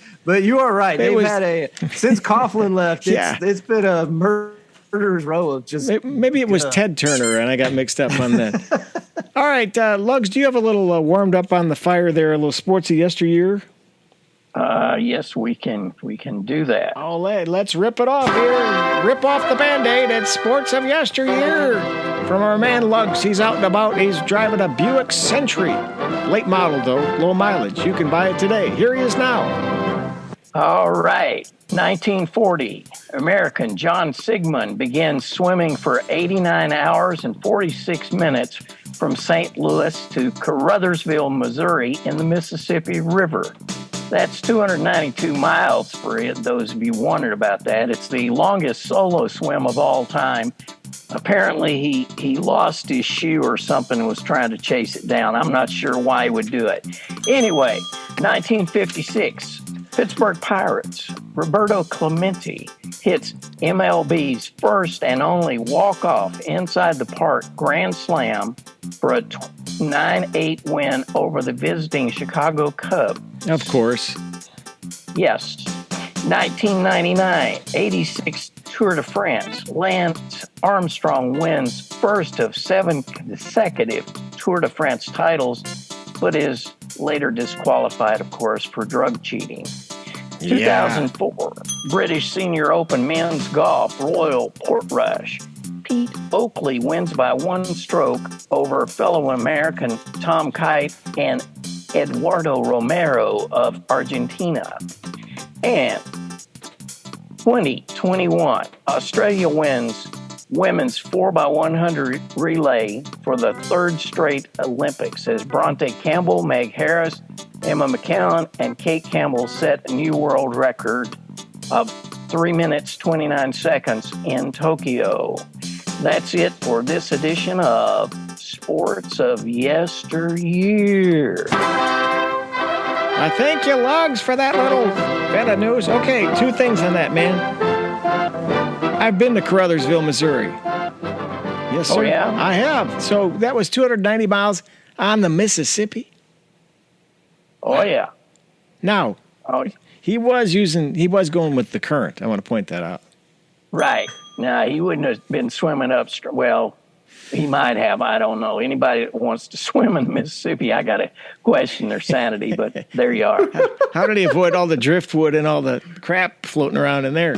you are right. They've had since Coughlin left. It's been a murderer's row of just. Maybe it was Ted Turner, and I got mixed up on that. All right, Lugs, do you have a little warmed up on the fire there? A little sportsy yesteryear? Yes, we can do that. Oh, let's rip it off here. Rip off the Band-Aid. It's sports of yesteryear. From our man Lugs, he's out and about. He's driving a Buick Century. Late model, though. Low mileage. You can buy it today. Here he is now. All right. 1940, American John Sigmund began swimming for 89 hours and 46 minutes from St. Louis to Caruthersville, Missouri in the Mississippi River. That's 292 miles for those of you wondering about that. It's the longest solo swim of all time. Apparently, he lost his shoe or something and was trying to chase it down. I'm not sure why he would do it. Anyway, 1956, Pittsburgh Pirates, Roberto Clemente hits MLB's first and only walk-off inside the park grand slam for a 9-8 win over the visiting Chicago Cubs. Of course. Yes. 1999, 86 Tour de France. Lance Armstrong wins first of 7 consecutive Tour de France titles, but is later disqualified, of course, for drug cheating. 2004, British Senior Open Men's Golf, Royal Portrush. Pete Oakley wins by 1 stroke over fellow American Tom Kite and Eduardo Romero of Argentina. And 2021, Australia wins women's 4x100 relay for the 3rd straight Olympics as Bronte Campbell, Meg Harris, Emma McKeown, and Kate Campbell set a new world record of 3 minutes, 29 seconds in Tokyo. That's it for this edition of Sports of Yesteryear. I thank you, Lugs, for that little bit of news. Okay, 2 things on that, man. I've been to Caruthersville, Missouri. Yes, sir. Oh, yeah? I have. So that was 290 miles on the Mississippi. Oh, yeah. Now, Oh, he was going with the current. I want to point that out. right. No, he wouldn't have been swimming up. Well, he might have. I don't know. Anybody that wants to swim in the Mississippi, I got to question their sanity, but there you are. How did he avoid all the driftwood and all the crap floating around in there?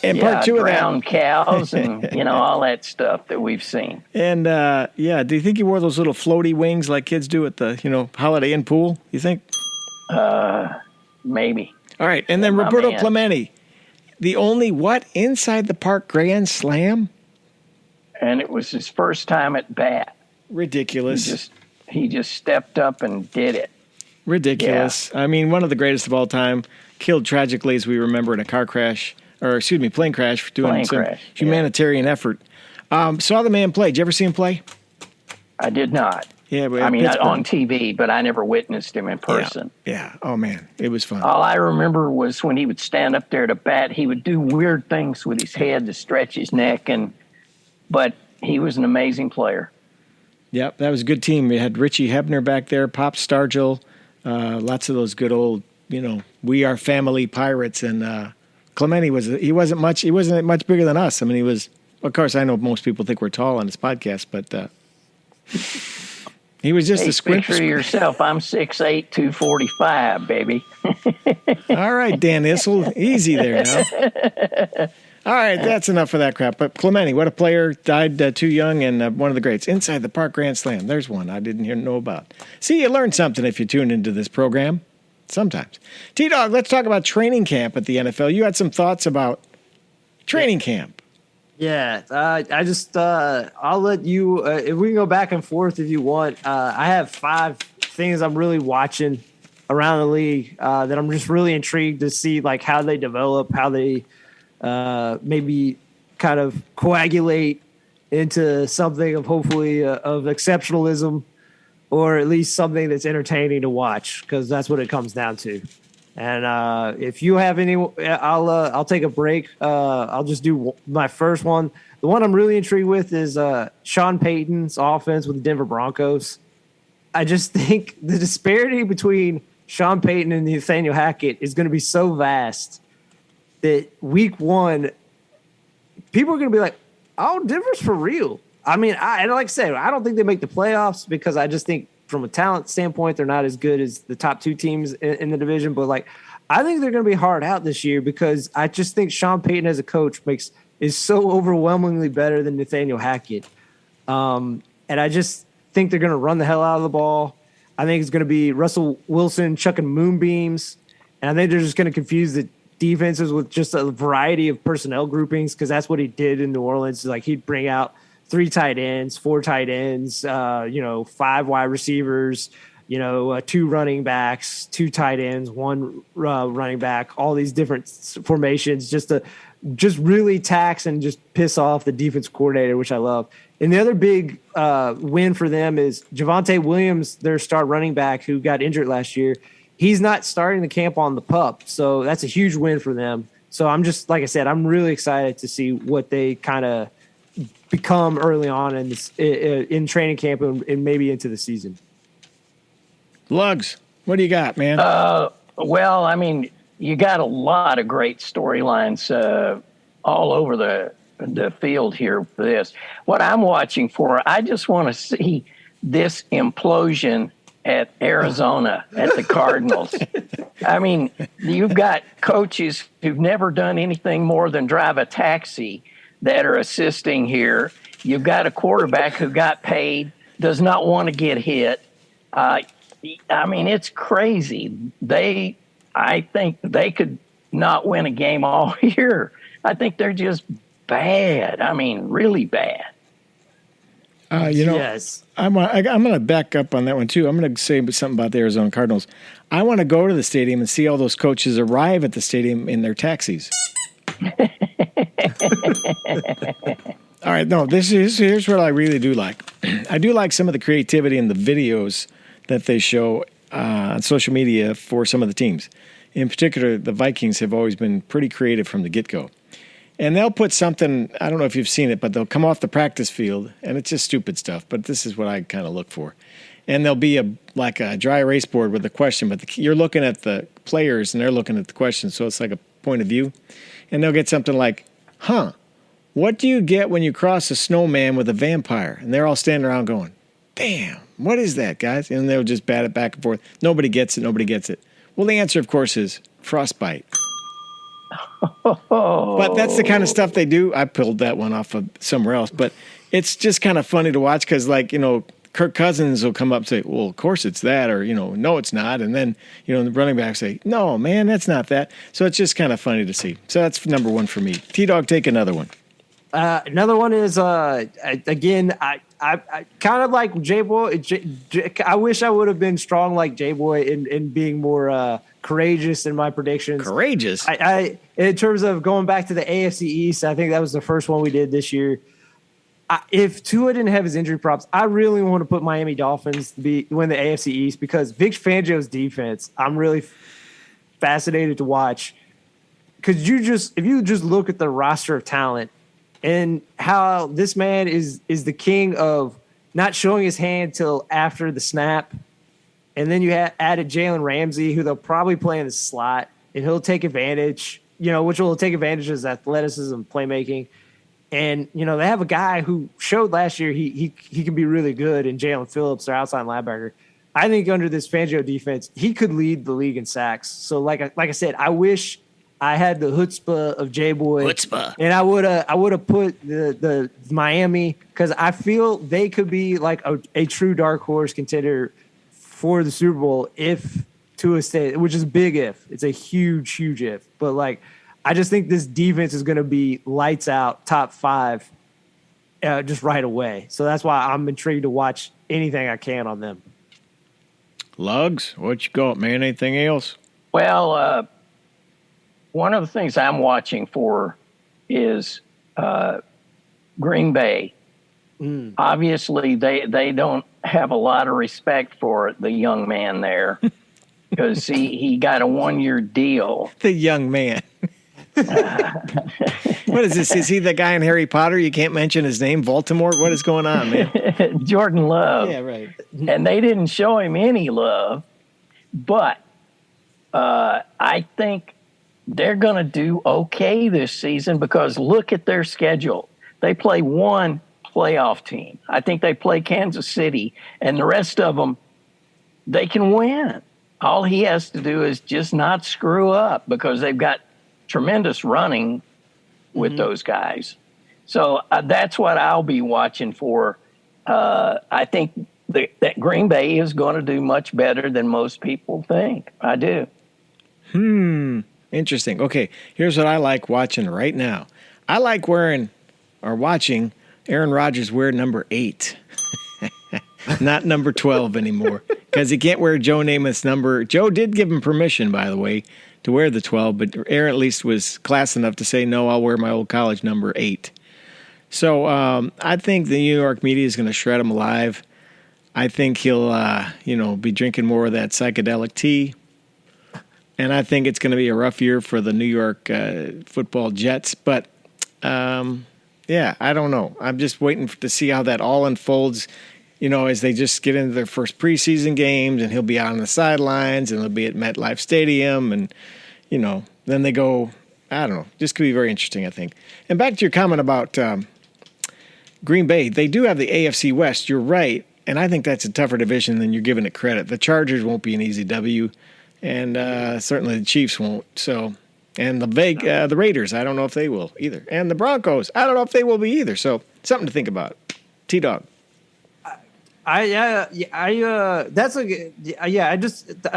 And part 2 of that. Drowned cows and, all that stuff that we've seen. And, do you think he wore those little floaty wings like kids do at the, Holiday Inn pool, you think? Maybe. All right, and then Roberto Clemente, the only inside the park grand slam? And it was his first time at bat. Ridiculous. He just stepped up and did it. Ridiculous. Yeah. I mean, one of the greatest of all time, killed tragically, as we remember, in a plane crash for doing some humanitarian effort. Saw the man play. Did you ever see him play? I did not. Yeah, I mean, on TV, but I never witnessed him in person. Yeah. Oh, man. It was fun. All I remember was when he would stand up there to bat, he would do weird things with his head to stretch his neck, but he was an amazing player. Yep, that was a good team. We had Richie Hebner back there, Pop Stargill, lots of those good old, we are family Pirates. And Clemente wasn't much bigger than us. I mean, he was, of course, I know most people think we're tall on this podcast, but he was just a squint. Picture yourself. I'm 6'8", 245, baby. All right, Dan Issel, easy there now. All right, that's enough of that crap. But Clemente, what a player, died too young, and one of the greats. Inside the Park Grand Slam. There's one I didn't know about. See, you learn something if you tune into this program. Sometimes. T-Dog, let's talk about training camp at the NFL. You had some thoughts about training camp. Yeah, I'll let you, if we can go back and forth if you want. I have 5 things I'm really watching around the league that I'm just really intrigued to see, like how they develop, how they maybe kind of coagulate into something of hopefully of exceptionalism, or at least something that's entertaining to watch, because that's what it comes down to. And if you have any, I'll take a break. I'll just do my first one. The one I'm really intrigued with is Sean Payton's offense with the Denver Broncos. I just think the disparity between Sean Payton and Nathaniel Hackett is going to be so vast that week 1, people are going to be like, oh, Denver's for real. I mean, and like I said, I don't think they make the playoffs because I just think from a talent standpoint, they're not as good as the top 2 teams in the division. But like, I think they're going to be hard out this year because I just think Sean Payton as a coach is so overwhelmingly better than Nathaniel Hackett. And I just think they're going to run the hell out of the ball. I think it's going to be Russell Wilson chucking moonbeams. And I think they're just going to confuse the defenses with just a variety of personnel groupings, because that's what he did in New Orleans. Like, he'd bring out 3 tight ends, 4 tight ends, 5 wide receivers, 2 running backs, 2 tight ends, 1 running back, all these different formations just to really tax and just piss off the defense coordinator, which I love. And the other big win for them is Javonte Williams, their star running back who got injured last year. He's not starting the camp on the PUP, so that's a huge win for them. So I'm just, like I said, I'm really excited to see what they kind of become early on in training camp and maybe into the season. Lugs, what do you got, man? Well, I mean, you got a lot of great storylines all over the field here for this. What I'm watching for, I just want to see this implosion at Arizona, at the Cardinals. I mean, you've got coaches who've never done anything more than drive a taxi that are assisting here. You've got a quarterback who got paid, does not want to get hit. I mean, it's crazy. I think they could not win a game all year. I think they're just bad. I mean, really bad. Yes. I'm going to back up on that one, too. I'm going to say something about the Arizona Cardinals. I want to go to the stadium and see all those coaches arrive at the stadium in their taxis. All right, no, here's what I really do like. I do like some of the creativity in the videos that they show on social media for some of the teams. In particular, the Vikings have always been pretty creative from the get-go. And they'll put something, I don't know if you've seen it, but they'll come off the practice field, and it's just stupid stuff, but this is what I kind of look for. And there'll be like a dry erase board with a question, but you're looking at the players, and they're looking at the question, so it's like a point of view. And they'll get something like, what do you get when you cross a snowman with a vampire? And they're all standing around going, damn, what is that, guys? And they'll just bat it back and forth. Nobody gets it. Well, the answer, of course, is frostbite. But that's the kind of stuff they do. I pulled that one off of somewhere else. But it's just kind of funny to watch because, Kirk Cousins will come up and say, well, of course it's that, or, no, it's not. And then, the running back say, no, man, that's not that. So it's just kind of funny to see. So that's number 1 for me. T-Dog, take another one. Another one is, again, I kind of like J-Boy. I wish I would have been strong like J-Boy in being more courageous in my predictions. Courageous? I in terms of going back to the AFC East, I think that was the first one we did this year. If Tua didn't have his injury props, I really want to put Miami Dolphins to win the AFC East because Vic Fangio's defense, I'm really fascinated to watch. Because if you just look at the roster of talent and how this man is the king of not showing his hand till after the snap, and then you added Jalen Ramsey, who they'll probably play in the slot, and he'll take advantage, which will take advantage of his athleticism, playmaking. And, they have a guy who showed last year he can be really good in Jalen Phillips, their outside linebacker. I think under this Fangio defense, he could lead the league in sacks. So, like I said, I wish I had the chutzpah of J-Boy. Chutzpah. And I would have put the Miami because I feel they could be like a true dark horse contender for the Super Bowl if Tua stays, which is a big if. It's a huge, huge if. But like, I just think this defense is going to be lights out, top 5, just right away. So that's why I'm intrigued to watch anything I can on them. Lugs, what you got, man? Anything else? Well, one of the things I'm watching for is Green Bay. Obviously, they don't have a lot of respect for the young man there because he got a 1-year deal. The young man. What is this? Is he the guy in Harry Potter? You can't mention his name, Voldemort? What is going on, man? Jordan Love. Yeah, right. And they didn't show him any love, but I think they're going to do okay this season because look at their schedule. They play one playoff team. I think they play Kansas City, and the rest of them, they can win. All he has to do is just not screw up because they've got tremendous running with those guys. So that's what I'll be watching for. I think that Green Bay is going to do much better than most people think. I do. Interesting. Okay, here's what I like watching right now. I like watching Aaron Rodgers wear number 8. Not number 12 anymore. Because he can't wear Joe Namath's number. Joe did give him permission, by the way, to wear the 12, but Aaron at least was class enough to say, no, I'll wear my old college number 8. So I think the New York media is going to shred him alive. I think he'll, be drinking more of that psychedelic tea. And I think it's going to be a rough year for the New York football Jets. But, I don't know. I'm just waiting to see how that all unfolds, as they just get into their first preseason games, and he'll be out on the sidelines, and they'll be at MetLife Stadium, and, then they go, I don't know. This could be very interesting, I think. And back to your comment about Green Bay. They do have the AFC West. You're right. And I think that's a tougher division than you're giving it credit. The Chargers won't be an easy W. And certainly the Chiefs won't. So, and the Raiders, I don't know if they will either. And the Broncos, I don't know if they will be either. So, something to think about. T-Dog. I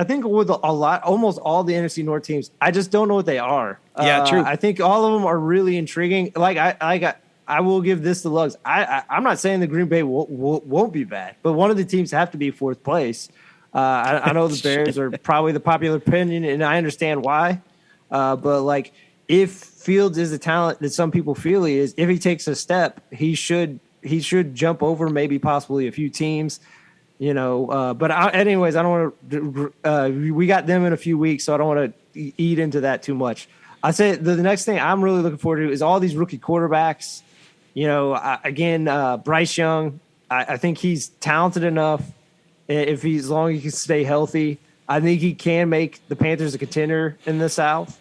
think with a lot, almost all the NFC North teams, I just don't know what they are. Yeah, true. I think all of them are really intriguing. Like I will give this to Lugs. I'm not saying the Green Bay won't be bad, but one of the teams have to be 4th place. I know the Bears are probably the popular opinion, and I understand why. But like, if Fields is the talent that some people feel he is, if he takes a step, he should jump over maybe possibly a few teams, But anyways, I don't want to. We got them in a few weeks, so I don't want to eat into that too much. I say the next thing I'm really looking forward to is all these rookie quarterbacks. Bryce Young. I think he's talented enough. As long as he can stay healthy, I think he can make the Panthers a contender in the South.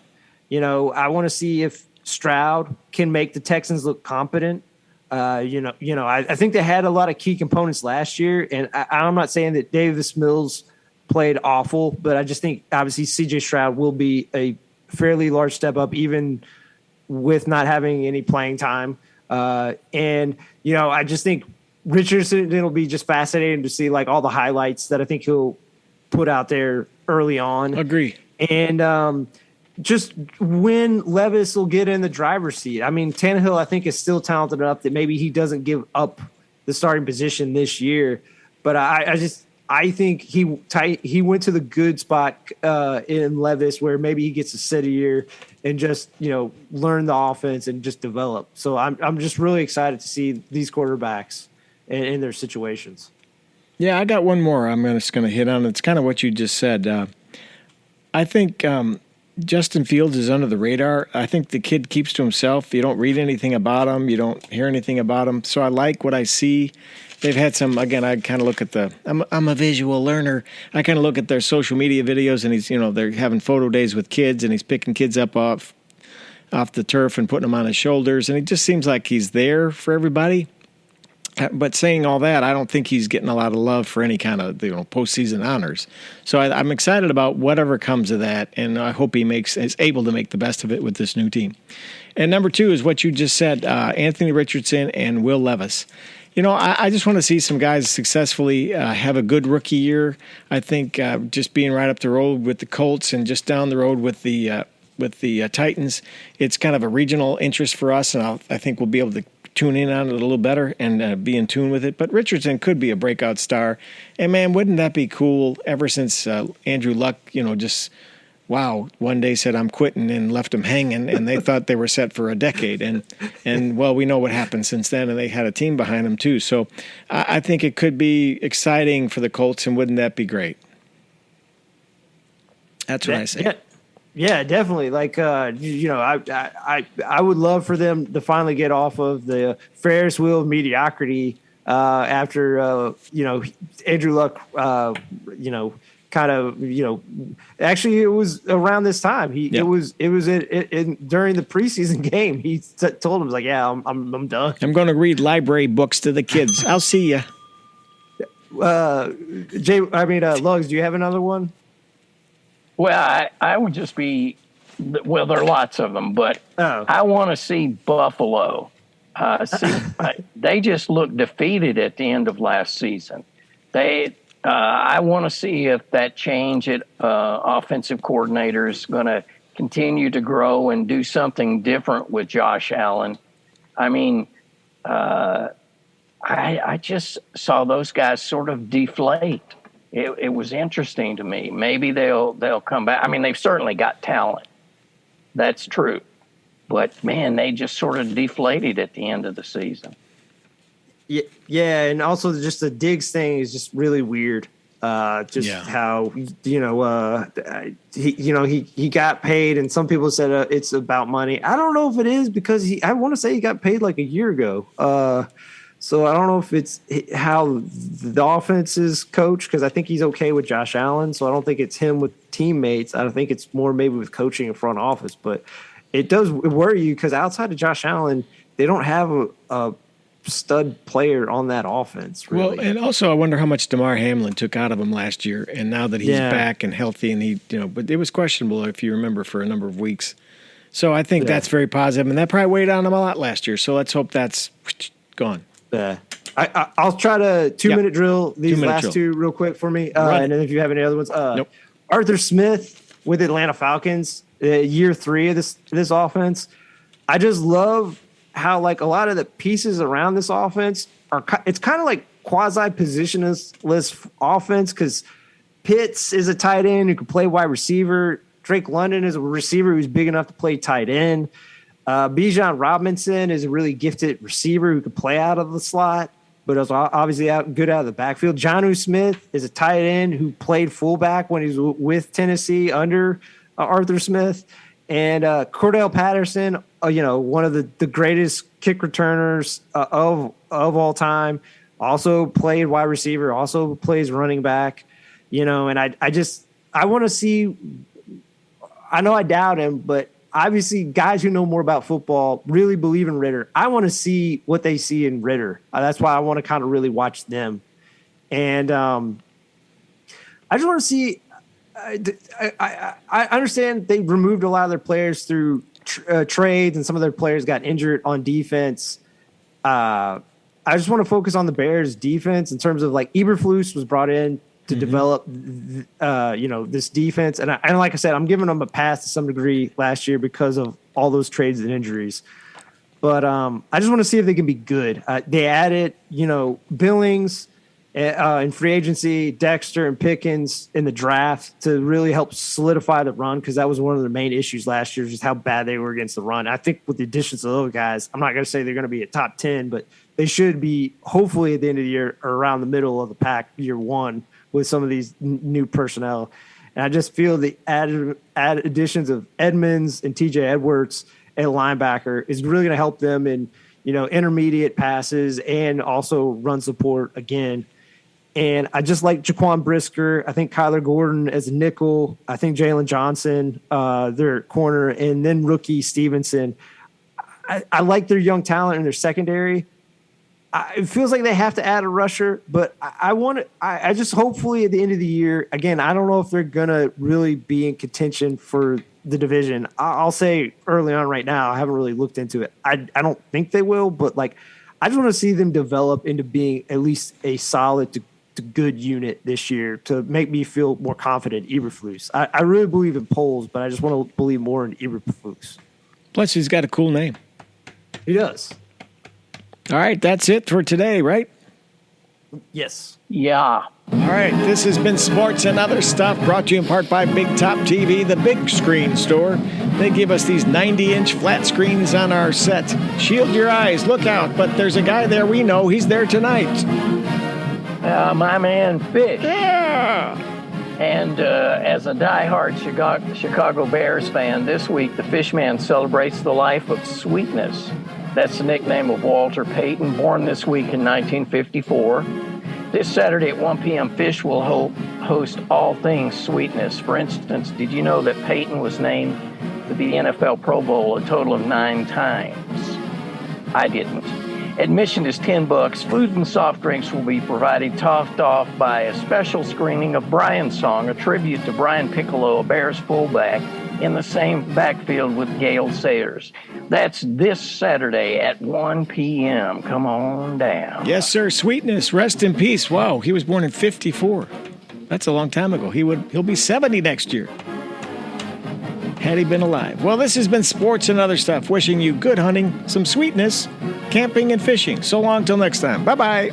I want to see if Stroud can make the Texans look competent. I think they had a lot of key components last year, and I'm not saying that Davis Mills played awful, but I just think obviously C.J. Stroud will be a fairly large step up, even with not having any playing time. I just think Richardson, it'll be just fascinating to see like all the highlights that I think he'll put out there early on. Agree. And just when Levis will get in the driver's seat. I mean, Tannehill, I think, is still talented enough that maybe he doesn't give up the starting position this year. But I think he went to the good spot in Levis where maybe he gets a steady year and just, learn the offense and just develop. So I'm just really excited to see these quarterbacks in their situations. Yeah, I got one more I'm just going to hit on. It's kind of what you just said. I think Justin Fields is under the radar. I think the kid keeps to himself. You don't read anything about him. You don't hear anything about him. So I like what I see. They've had some, again, I kind of look at I'm a visual learner. I kind of look at their social media videos, and he's, they're having photo days with kids, and he's picking kids up off the turf and putting them on his shoulders. And it just seems like he's there for everybody. But saying all that, I don't think he's getting a lot of love for any kind of postseason honors. So I'm excited about whatever comes of that, and I hope he is able to make the best of it with this new team. And number 2 is what you just said, Anthony Richardson and Will Levis. I just want to see some guys successfully have a good rookie year. I think just being right up the road with the Colts and just down the road with the Titans, it's kind of a regional interest for us, and I think we'll be able to tune in on it a little better and be in tune with it. But Richardson could be a breakout star. And, man, wouldn't that be cool ever since Andrew Luck, one day said I'm quitting and left them hanging, and they thought they were set for a decade. And well, we know what happened since then, and they had a team behind them too. So I think it could be exciting for the Colts, and wouldn't that be great? That's what I say. Yeah, definitely. Like, I would love for them to finally get off of the Ferris wheel of mediocrity after, Andrew Luck, actually it was around this time. It was during the preseason game. He told him, like, yeah, I'm done. I'm going to read library books to the kids. I'll see you. Lugs, do you have another one? Well, I would just be – well, there are lots of them, but I want to see Buffalo. They just looked defeated at the end of last season. I want to see if that change at offensive coordinator is going to continue to grow and do something different with Josh Allen. I mean, I just saw those guys sort of deflate. It was interesting to me. Maybe they'll come back. I mean, they've certainly got talent. That's true. But, man, they just sort of deflated at the end of the season. Yeah, and also just the Diggs thing is just really weird. How he got paid, and some people said it's about money. I don't know if it is, because I want to say he got paid like a year ago. So I don't know if it's how the offense is coached, because I think he's okay with Josh Allen. So I don't think it's him with teammates. I think it's more maybe with coaching and front office. But it does worry you, because outside of Josh Allen, they don't have a stud player on that offense, really. Well, and also I wonder how much DeMar Hamlin took out of him last year, and now that he's back and healthy, and but it was questionable, if you remember, for a number of weeks. So I think that's very positive, and that probably weighed on him a lot last year. So let's hope that's gone. I'll try to 2-minute drill these last two real quick for me, and then if you have any other ones. Nope. Arthur Smith with Atlanta Falcons, year 3 of this offense. I just love how, like, a lot of the pieces around this offense it's kind of like quasi-positionless offense, because Pitts is a tight end who can play wide receiver. Drake London is a receiver who's big enough to play tight end. Bijan Robinson is a really gifted receiver who can play out of the slot, but is obviously good out of the backfield. Jonnu Smith is a tight end who played fullback when he was with Tennessee under Arthur Smith. And Cordell Patterson, one of the greatest kick returners of all time, also played wide receiver, also plays running back, and I want to see – I know I doubt him, but obviously guys who know more about football really believe in Ritter. I want to see what they see in Ritter. That's why I want to kind of really watch them. And I just want to see I understand they removed a lot of their players through trades, and some of their players got injured on defense. I just want to focus on the Bears' defense in terms of, like, Eberflus was brought in to develop, this defense. And like I said, I'm giving them a pass to some degree last year because of all those trades and injuries. But I just want to see if they can be good. They added, Billings in free agency, Dexter and Pickens in the draft to really help solidify the run, because that was one of the main issues last year, just how bad they were against the run. I think with the additions of those guys, I'm not going to say they're going to be a top 10, but they should be hopefully at the end of the year or around the middle of the pack year 1 with some of these new personnel. And I just feel the added additions of Edmonds and TJ Edwards at linebacker is really going to help them in, intermediate passes and also run support again. And I just like Jaquan Brisker. I think Kyler Gordon as a nickel. I think Jalen Johnson, their corner, and then rookie Stevenson. I like their young talent in their secondary. it feels like they have to add a rusher, but I just hopefully at the end of the year, again, I don't know if they're going to really be in contention for the division. I'll say early on right now, I haven't really looked into it. I don't think they will, but like, I just want to see them develop into being at least a solid to good unit this year to make me feel more confident in Eberflus. I really believe in Poles, but I just want to believe more in Eberflus. Plus, he's got a cool name. He does. All right, that's it for today, right? Yes. Yeah. All right, this has been Sports and Other Stuff, brought to you in part by Big Top TV, the big screen store. They give us these 90-inch flat screens on our set. Shield your eyes, look out, but there's a guy there we know. He's there tonight. My man Fish. Yeah! And as a diehard Chicago Bears fan, this week the Fishman celebrates the life of sweetness. That's the nickname of Walter Payton, born this week in 1954. This Saturday at 1 p.m., Fish will host all things sweetness. For instance, did you know that Payton was named to the NFL Pro Bowl a total of 9 times? I didn't. Admission is $10. Food and soft drinks will be provided, topped off by a special screening of Brian's Song, a tribute to Brian Piccolo, a Bears fullback, in the same backfield with Gale Sayers. That's this Saturday at 1 p.m. Come on down. Yes, sir. Sweetness, rest in peace. Wow, he was born in 54. That's a long time ago. He'll be 70 next year. Had he been alive. Well, this has been Sports and Other Stuff. Wishing you good hunting, some sweetness, camping, and fishing. So long till next time. Bye-bye.